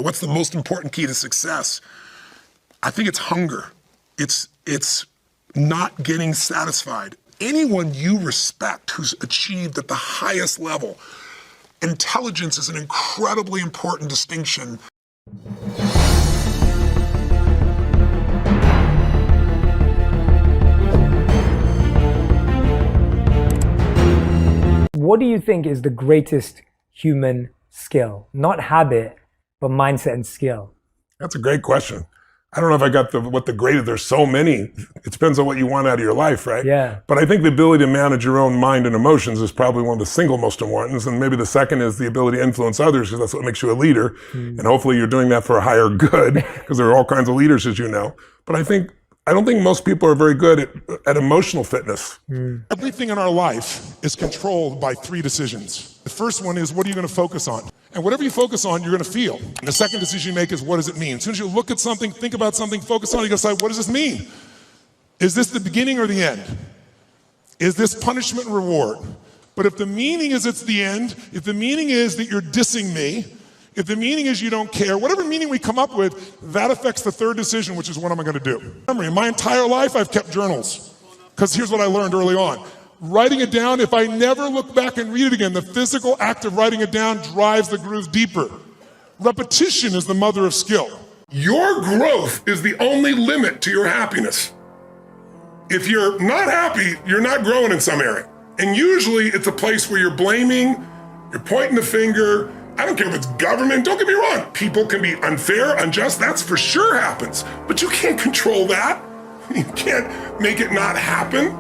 What's the most important key to success? I think it's hunger. It's not getting satisfied. Anyone you respect who's achieved at the highest level, intelligence is an incredibly important distinction. What do you think is the greatest human skill? Not habit, but mindset and skill. That's a great question. I don't know if I got what the greatest, there's so many. It depends on what you want out of your life, right? Yeah. But I think the ability to manage your own mind and emotions is probably one of the single most important. And maybe the second is the ability to influence others, because that's what makes you a leader. And hopefully you're doing that for a higher good, because there are all kinds of leaders, as you know. But I don't think most people are very good at emotional fitness. Everything in our life is controlled by 3 decisions. The first one is, what are you going to focus on? And whatever you focus on, you're going to feel. And the second decision you make is, what does it mean? As soon as you look at something, think about something, focus on it, you decide, what does this mean? Is this the beginning or the end? Is this punishment and reward? But if the meaning is it's the end, if the meaning is that you're dissing me, if the meaning is you don't care, whatever meaning we come up with, that affects the third decision, which is what am I going to do? Remember, in my entire life, I've kept journals. Because here's what I learned early on. Writing it down, if I never look back and read it again, the physical act of writing it down drives the groove deeper. Repetition is the mother of skill. Your growth is the only limit to your happiness. If you're not happy, you're not growing in some area. And usually it's a place where you're blaming, you're pointing the finger. I don't care if it's government, don't get me wrong. People can be unfair, unjust, that's for sure happens. But you can't control that. You can't make it not happen.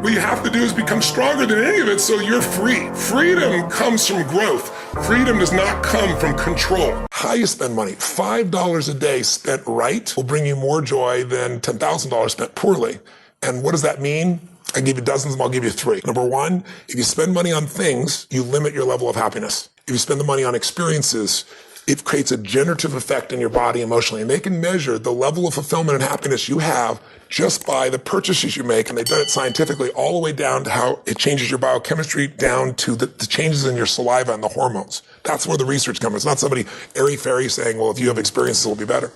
What you have to do is become stronger than any of it so you're free. Freedom comes from growth. Freedom does not come from control. How you spend money, $5 a day spent right will bring you more joy than $10,000 spent poorly. And what does that mean? I give you dozens of them, I'll give you 3. Number 1, if you spend money on things, you limit your level of happiness. If you spend the money on experiences, it creates a generative effect in your body emotionally. And they can measure the level of fulfillment and happiness you have just by the purchases you make. And they've done it scientifically all the way down to how it changes your biochemistry, down to the changes in your saliva and the hormones. That's where the research comes. It's not somebody airy-fairy saying, well, if you have experiences, it'll be better.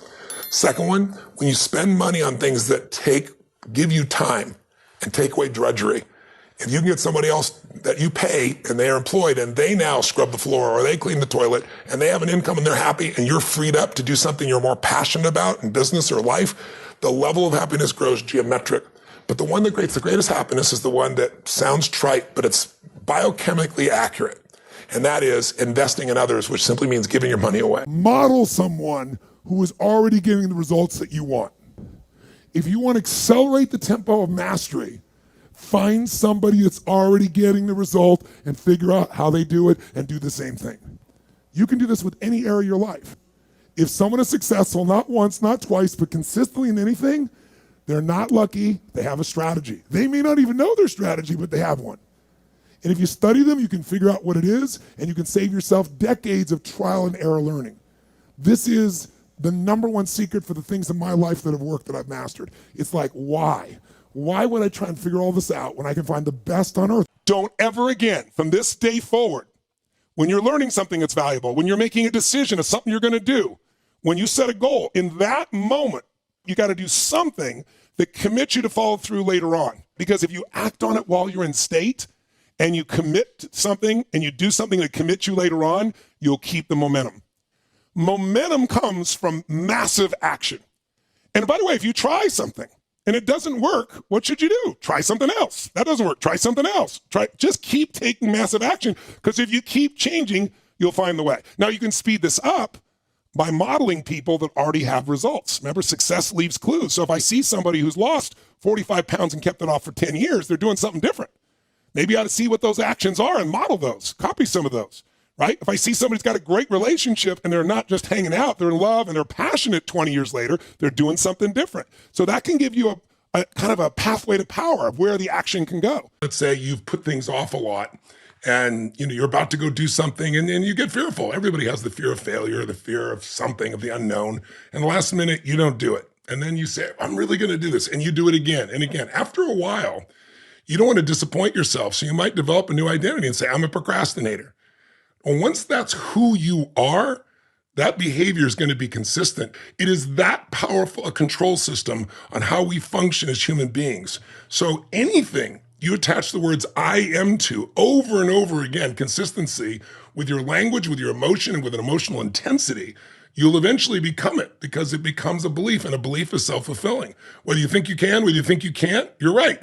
Second one, when you spend money on things that give you time and take away drudgery, if you can get somebody else that you pay and they are employed and they now scrub the floor or they clean the toilet and they have an income and they're happy and you're freed up to do something you're more passionate about in business or life, the level of happiness grows geometric. But the one that creates the greatest happiness is the one that sounds trite, but it's biochemically accurate. And that is investing in others, which simply means giving your money away. Model someone who is already getting the results that you want. If you want to accelerate the tempo of mastery, find somebody that's already getting the result and figure out how they do it and do the same thing. You can do this with any area of your life. If someone is successful, not once, not twice, but consistently in anything, they're not lucky, they have a strategy. They may not even know their strategy, but they have one. And if you study them, you can figure out what it is, and you can save yourself decades of trial and error learning. This is the #1 secret for the things in my life that have worked, that I've mastered. It's like, why? Why would I try and figure all this out when I can find the best on earth? Don't ever again, from this day forward, when you're learning something that's valuable, when you're making a decision of something you're going to do, when you set a goal, in that moment, you got to do something that commits you to follow through later on. Because if you act on it while you're in state and you commit to something and you do something that commits you later on, you'll keep the momentum. Momentum comes from massive action. And by the way, if you try something and it doesn't work, what should you do? Try something else. That doesn't work. Try something else. Just keep taking massive action, because if you keep changing, you'll find the way. Now, you can speed this up by modeling people that already have results. Remember, success leaves clues. So if I see somebody who's lost 45 pounds and kept it off for 10 years, they're doing something different. Maybe I ought to see what those actions are and model those, copy some of those, right? If I see somebody's got a great relationship and they're not just hanging out, they're in love and they're passionate 20 years later, they're doing something different. So that can give you a kind of a pathway to power of where the action can go. Let's say you've put things off a lot and you're about to go do something and you get fearful. Everybody has the fear of failure, the fear of something, of the unknown. And the last minute, you don't do it. And then you say, I'm really going to do this. And you do it again and again. After a while, you don't want to disappoint yourself. So you might develop a new identity and say, I'm a procrastinator. And once that's who you are, that behavior is going to be consistent. It is that powerful a control system on how we function as human beings. So anything you attach the words I am to over and over again, consistency with your language, with your emotion, and with an emotional intensity, you'll eventually become it because it becomes a belief, and a belief is self-fulfilling. Whether you think you can, whether you think you can't, you're right.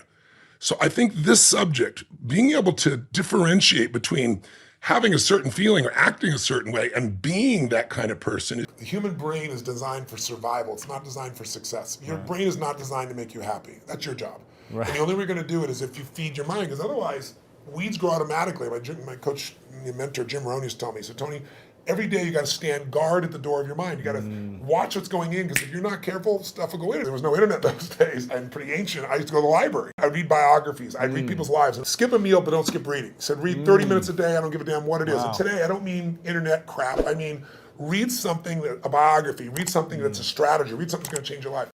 So I think this subject, being able to differentiate between having a certain feeling or acting a certain way and being that kind of person. The human brain is designed for survival. It's not designed for success. Your brain is not designed to make you happy. That's your job. Right. And the only way you're going to do it is if you feed your mind, because otherwise weeds grow automatically. My coach, my mentor, Jim Rohn used to tell me, so Tony, every day you got to stand guard at the door of your mind. You got to watch what's going in, because if you're not careful, stuff will go in. There was no internet those days. I'm pretty ancient. I used to go to the library. I'd read biographies. I'd read people's lives. Skip a meal, but don't skip reading. Said read 30 minutes a day. I don't give a damn what it is. And today, I don't mean internet crap. I mean, read something, a biography. Read something that's a strategy. Read something that's going to change your life.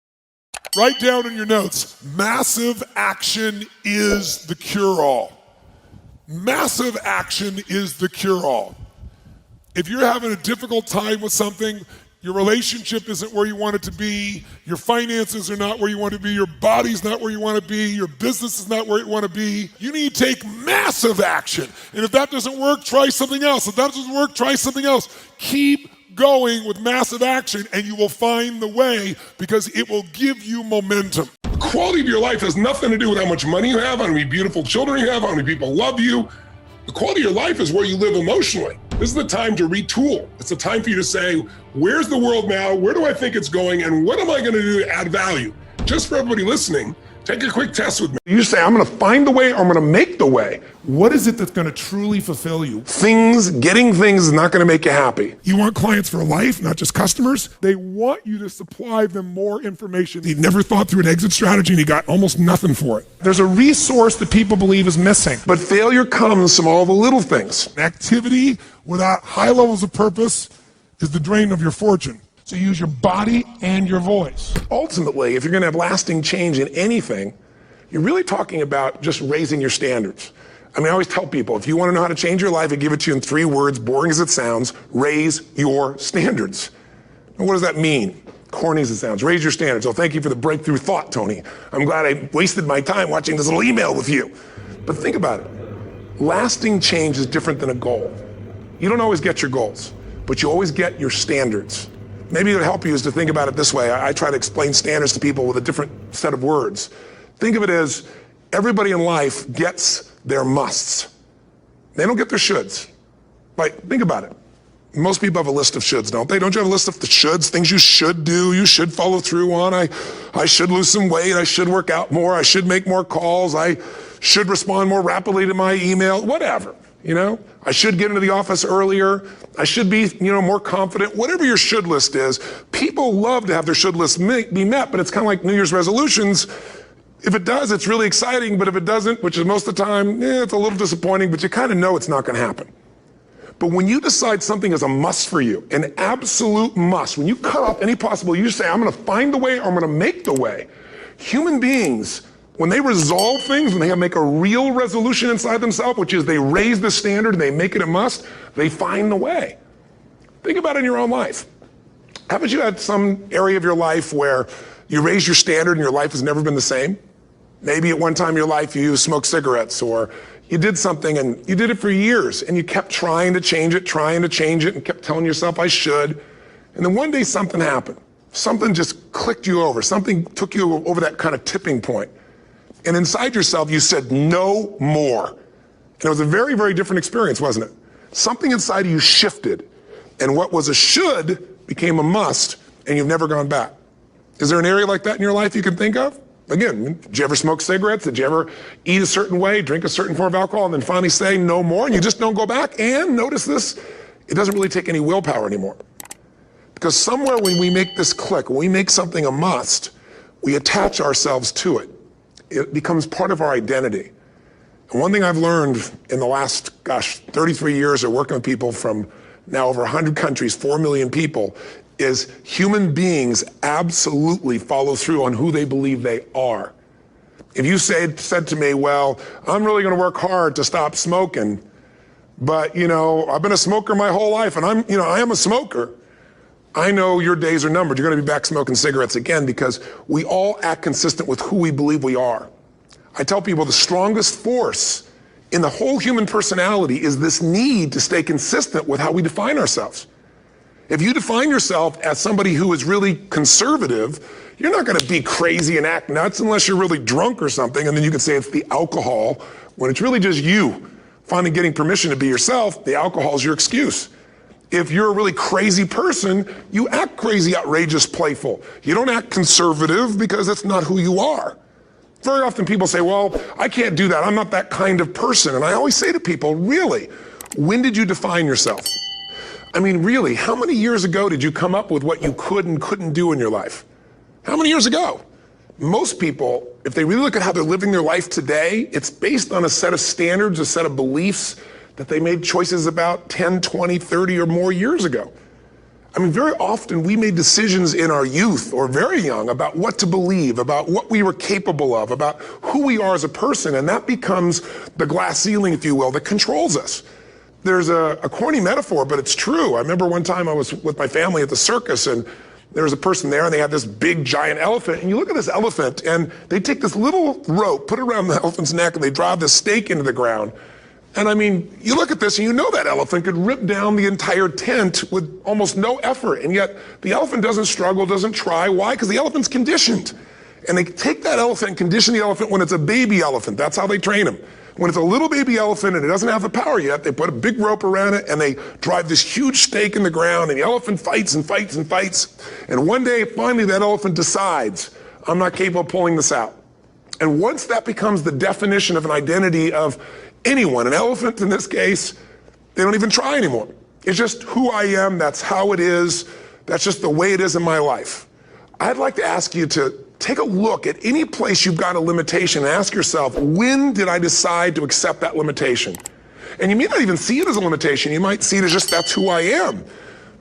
Write down in your notes, massive action is the cure-all. Massive action is the cure-all. If you're having a difficult time with something, your relationship isn't where you want it to be, your finances are not where you want to be, your body's not where you want to be, your business is not where you want to be, you need to take massive action. And if that doesn't work, try something else. If that doesn't work, try something else. Keep going with massive action and you will find the way, because it will give you momentum. The quality of your life has nothing to do with how much money you have, how many beautiful children you have, how many people love you. The quality of your life is where you live emotionally. This is the time to retool. It's the time for you to say, where's the world now? Where do I think it's going? And what am I going to do to add value? Just for everybody listening, take a quick test with me. You say, I'm going to find the way or I'm going to make the way. What is it that's going to truly fulfill you? Getting things is not going to make you happy. You want clients for life, not just customers. They want you to supply them more information. He never thought through an exit strategy and he got almost nothing for it. There's a resource that people believe is missing. But failure comes from all the little things. Activity without high levels of purpose is the drain of your fortune. So use your body and your voice. Ultimately, if you're going to have lasting change in anything, you're really talking about just raising your standards. I mean, I always tell people, if you want to know how to change your life, I give it to you in 3 words, boring as it sounds: raise your standards. And what does that mean? Corny as it sounds. Raise your standards. Oh, thank you for the breakthrough thought, Tony. I'm glad I wasted my time watching this little email with you. But think about it. Lasting change is different than a goal. You don't always get your goals, but you always get your standards. Maybe it'll help you is to think about it this way. I try to explain standards to people with a different set of words. Think of it as everybody in life gets their musts. They don't get their shoulds. Like, think about it. Most people have a list of shoulds, don't they? Don't you have a list of the shoulds, things you should do, you should follow through on? I should lose some weight, I should work out more, I should make more calls, I should respond more rapidly to my email, whatever. You know, I should get into the office earlier. I should be, more confident. Whatever your should list is, people love to have their should list be met, but it's kind of like New Year's resolutions. If it does, it's really exciting, but if it doesn't, which is most of the time, it's a little disappointing, but you kind of know it's not going to happen. But when you decide something is a must for you, an absolute must, when you cut off any possible, you say, I'm going to find the way or I'm going to make the way. Human beings, when they resolve things, when they make a real resolution inside themselves, which is they raise the standard and they make it a must, they find the way. Think about it in your own life. Haven't you had some area of your life where you raise your standard and your life has never been the same? Maybe at one time in your life you smoked cigarettes, or you did something and you did it for years and you kept trying to change it and kept telling yourself I should. And then one day something happened. Something just clicked you over. Something took you over that kind of tipping point. And inside yourself, you said, no more. And it was a very, very different experience, wasn't it? Something inside of you shifted. And what was a should became a must, and you've never gone back. Is there an area like that in your life you can think of? Again, did you ever smoke cigarettes? Did you ever eat a certain way, drink a certain form of alcohol, and then finally say no more, and you just don't go back? And notice this, it doesn't really take any willpower anymore. Because somewhere when we make this click, when we make something a must, we attach ourselves to it. It becomes part of our identity. And one thing I've learned in the last, 33 years of working with people from now over 100 countries, 4 million people, is human beings absolutely follow through on who they believe they are. If you said to me, well, I'm really gonna work hard to stop smoking, but I've been a smoker my whole life and I am a smoker. I know your days are numbered. You're going to be back smoking cigarettes again because we all act consistent with who we believe we are. I tell people the strongest force in the whole human personality is this need to stay consistent with how we define ourselves. If you define yourself as somebody who is really conservative, you're not going to be crazy and act nuts unless you're really drunk or something, and then you can say it's the alcohol, when it's really just you finally getting permission to be yourself. The alcohol is your excuse. If you're a really crazy person, you act crazy, outrageous, playful. You don't act conservative because that's not who you are. Very often people say, well, I can't do that. I'm not that kind of person. And I always say to people, really, when did you define yourself? I mean, really, how many years ago did you come up with what you could and couldn't do in your life? How many years ago? Most people, if they really look at how they're living their life today, it's based on a set of standards, a set of beliefs that they made choices about 10, 20, 30 or more years ago. I mean, very often we made decisions in our youth or very young about what to believe, about what we were capable of, about who we are as a person, and that becomes the glass ceiling, if you will, that controls us. There's a corny metaphor, but it's true. I remember one time I was with my family at the circus, and there was a person there, and they had this big, giant elephant, and you look at this elephant, and they take this little rope, put it around the elephant's neck, and they drive this stake into the ground. And I mean, you look at this and you know that elephant could rip down the entire tent with almost no effort. And yet the elephant doesn't struggle, doesn't try. Why? Because the elephant's conditioned. And they take that elephant and condition the elephant when it's a baby elephant. That's how they train them. When it's a little baby elephant and it doesn't have the power yet, they put a big rope around it and they drive this huge stake in the ground, and the elephant fights and fights and fights. And one day, finally, that elephant decides, I'm not capable of pulling this out. And once that becomes the definition of an identity of anyone, an elephant in this case, they don't even try anymore. It's just who I am, that's how it is, that's just the way it is in my life. I'd like to ask you to take a look at any place you've got a limitation and ask yourself, when did I decide to accept that limitation? And you may not even see it as a limitation, you might see it as just that's who I am.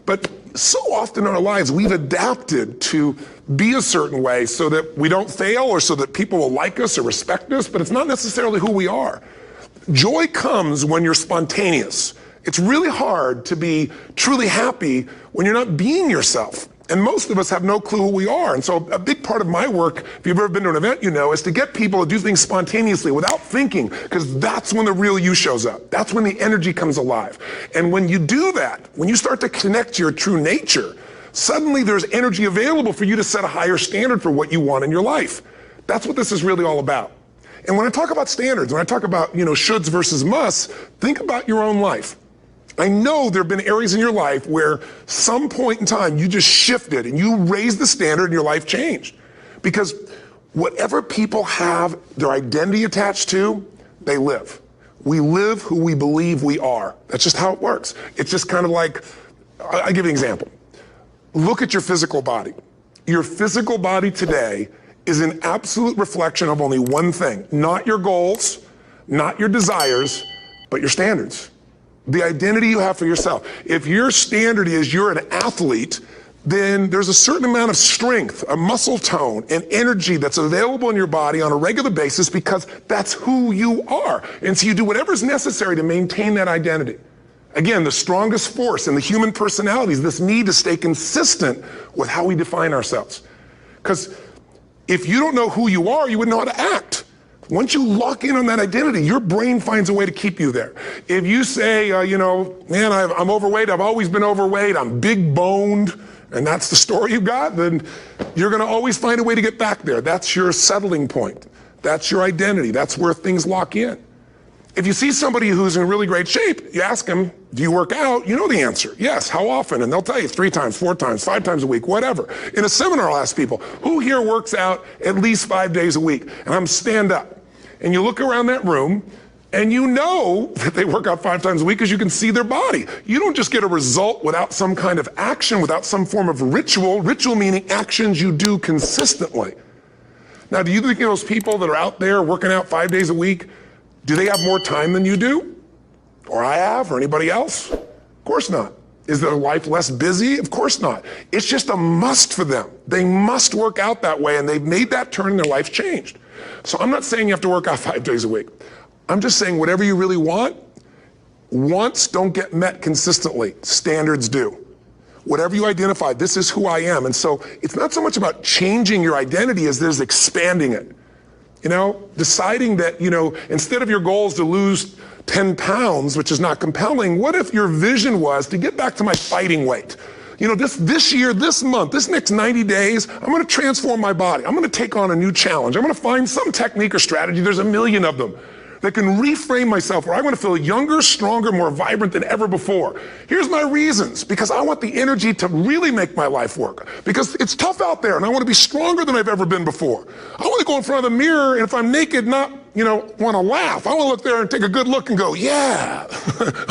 But so often in our lives, we've adapted to be a certain way so that we don't fail or so that people will like us or respect us, but it's not necessarily who we are. Joy comes when you're spontaneous. It's really hard to be truly happy when you're not being yourself. And most of us have no clue who we are. And so a big part of my work, if you've ever been to an event, you know, is to get people to do things spontaneously without thinking, because that's when the real you shows up. That's when the energy comes alive. And when you do that, when you start to connect to your true nature, suddenly there's energy available for you to set a higher standard for what you want in your life. That's what this is really all about. And when I talk about standards, when I talk about, shoulds versus musts, think about your own life. I know there have been areas in your life where some point in time you just shifted and you raised the standard and your life changed. Because whatever people have their identity attached to, they live. We live who we believe we are. That's just how it works. It's just kind of like, I'll give you an example. Look at your physical body. Your physical body today is an absolute reflection of only one thing, not your goals, not your desires, but your standards. The identity you have for yourself. If your standard is you're an athlete, then there's a certain amount of strength, a muscle tone, and energy that's available in your body on a regular basis because that's who you are. And so you do whatever's necessary to maintain that identity. Again, the strongest force in the human personality is this need to stay consistent with how we define ourselves. Because if you don't know who you are, you wouldn't know how to act. Once you lock in on that identity, your brain finds a way to keep you there. If you say, man, I'm overweight, I've always been overweight, I'm big boned, and that's the story you've got, then you're gonna always find a way to get back there. That's your settling point. That's your identity. That's where things lock in. If you see somebody who's in really great shape, you ask them, do you work out? You know the answer. Yes, how often? And they'll tell you 3 times, 4 times, 5 times a week, whatever. In a seminar, I'll ask people, who here works out at least 5 days a week? And I'm stand up. And you look around that room, and you know that they work out 5 times a week because you can see their body. You don't just get a result without some kind of action, without some form of ritual. Ritual meaning actions you do consistently. Now, do you think those people that are out there working out 5 days a week, do they have more time than you do? Or I have, or anybody else? Of course not. Is their life less busy? Of course not. It's just a must for them. They must work out that way, and they've made that turn and their life's changed. So I'm not saying you have to work out 5 days a week. I'm just saying whatever you really want, wants don't get met consistently. Standards do. whatever you identify, this is who I am. And so it's not so much about changing your identity as there's expanding it. You know, deciding that, you know, instead of your goal is to lose 10 pounds, which is not compelling, what if your vision was to get back to my fighting weight? You know, this year, this month, this next 90 days, I'm going to transform my body. I'm going to take on a new challenge. I'm going to find some technique or strategy, there's a million of them, that can reframe myself where I want to feel younger, stronger, more vibrant than ever before. Here's my reasons. Because I want the energy to really make my life work. Because it's tough out there and I want to be stronger than I've ever been before. I want to go in front of the mirror and if I'm naked, not, you know, want to laugh. I want to look there and take a good look and go, yeah,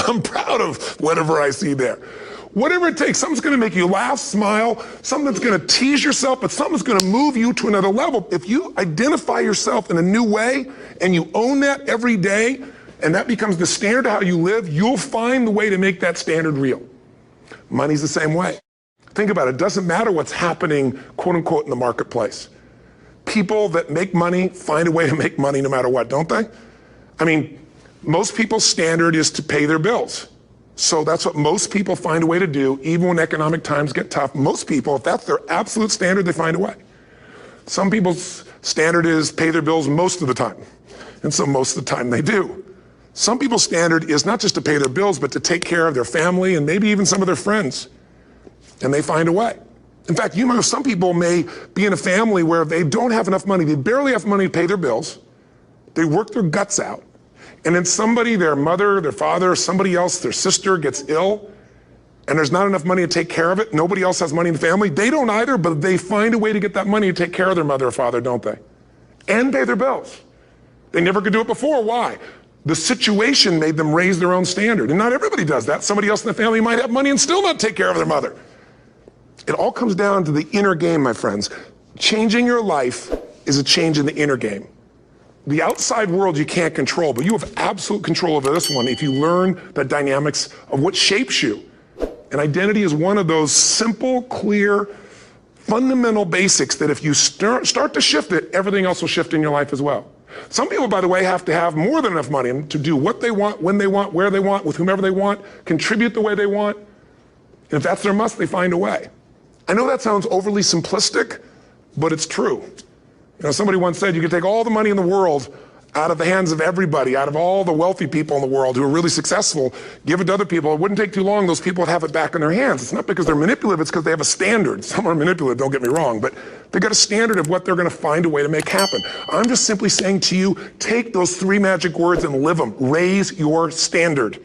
I'm proud of whatever I see there. Whatever it takes, something's going to make you laugh, smile, something that's going to tease yourself, but something's going to move you to another level. If you identify yourself in a new way and you own that every day, and that becomes the standard of how you live, you'll find the way to make that standard real. Money's the same way. Think about it. It doesn't matter what's happening, quote unquote, in the marketplace. People that make money find a way to make money no matter what, don't they? I mean, most people's standard is to pay their bills. So that's what most people find a way to do, even when economic times get tough. Most people, if that's their absolute standard, they find a way. Some people's standard is pay their bills most of the time. And so most of the time they do. Some people's standard is not just to pay their bills, but to take care of their family and maybe even some of their friends. And they find a way. In fact, you know, some people may be in a family where they don't have enough money. They barely have money to pay their bills. They work their guts out. And then somebody, their mother, their father, somebody else, their sister gets ill, and there's not enough money to take care of it. Nobody else has money in the family. They don't either, but they find a way to get that money to take care of their mother or father, don't they? And pay their bills. They never could do it before. Why? The situation made them raise their own standard. And not everybody does that. Somebody else in the family might have money and still not take care of their mother. It all comes down to the inner game, my friends. Changing your life is a change in the inner game. The outside world you can't control, but you have absolute control over this one if you learn the dynamics of what shapes you. And identity is one of those simple, clear, fundamental basics that if you start to shift it, everything else will shift in your life as well. Some people, by the way, have to have more than enough money to do what they want, when they want, where they want, with whomever they want, contribute the way they want. And if that's their must, they find a way. I know that sounds overly simplistic, but it's true. You know, somebody once said you could take all the money in the world out of the hands of everybody, out of all the wealthy people in the world who are really successful, give it to other people. It wouldn't take too long. Those people would have it back in their hands. It's not because they're manipulative. It's because they have a standard. Some are manipulative, don't get me wrong, but they got a standard of what they're going to find a way to make happen. I'm just simply saying to you, take those 3 magic words and live them. Raise your standard.